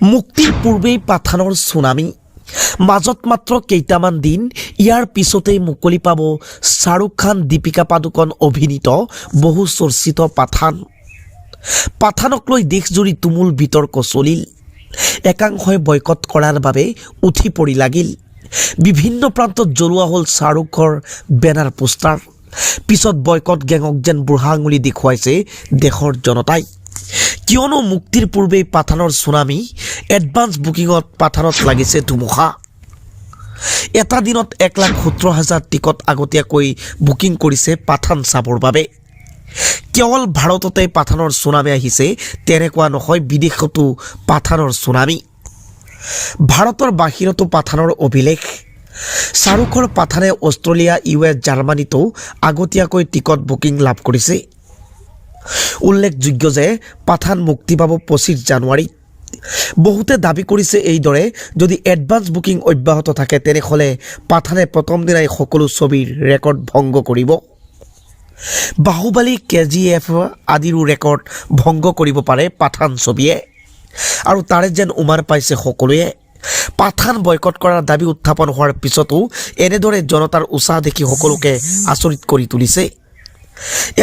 মুক্তিৰ পূৰ্বেই পাঠানৰ সুনামি মাজত মাত্ৰ কেইটামান দিন ইয়াৰ পিছতেই মুকলি পাব শাহৰুখ খান দীপিকা পাডুকন অভিনীত বহু চৰ্চিত পাঠানক লৈ দেশজুৰি তুমুল বিতৰ্ক চলিল একাংশই বয়কট কৰাৰ বাবে উঠি পৰি লাগিল বিভিন্ন প্ৰান্তত জ্বলোৱা হ'ল শাহৰুখৰ বেনাৰ পোষ্টাৰ পিছত বয়কট গেঙক যেন বুঢ়া আঙুলি দেখুৱাইছে দেশৰ জনতাই কিয়নো মুক্তিৰ পূৰ্বেই পাঠানৰ সুনামি এডভান্স বুকিঙত পাঠানত লাগিছে ধুমুহা এটা দিনত 1,70,000 টিকট আগতীয়াকৈ বুকিং কৰিছে পাঠান চাবৰ বাবে কেৱল ভাৰততে পাঠানৰ সুনামি আহিছে তেনেকুৱা নহয় বিদেশতো পাঠানৰ সুনামি ভাৰতৰ বাহিৰতো পাঠানৰ অভিলেখ শাহৰুখৰ পাঠানে অষ্ট্ৰেলিয়া US জাৰ্মানীতো আগতীয়াকৈ টিকট বুকিং লাভ কৰিছে উল্লেখযোগ্য যে পাঠান মুক্তি পাব 25 জানুৱাৰীত বহুতে দাবী কৰিছে এইদৰে যদি এডভান্স বুকিং অব্যাহত থাকে তেনেহলে পাঠানে প্ৰথম দিনাই সকলো ছবিৰ ৰেকৰ্ড ভংগ কৰিব বাহুবলী KGF আদিৰো ৰেকৰ্ড ভংগ কৰিব পাৰে পাঠান ছবিয়ে আৰু তাৰে যেন উমাৰ পাইছে সকলোৱে পাঠান বয়কট কৰাৰ দাবী উত্থাপন হোৱাৰ পিছতো এনেদৰে জনতাৰ উৎসাহ দেখি সকলোকে আচৰিত কৰি তুলিছে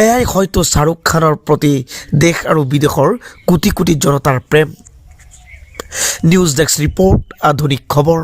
এয়াই হয়তো শাহৰুখ খানৰ প্ৰতি দেশ আৰু বিদেশৰ কোটি কোটি জনতাৰ প্ৰেম নিউজ ডেস্ক ৰিপৰ্ট আধুনিক খবৰ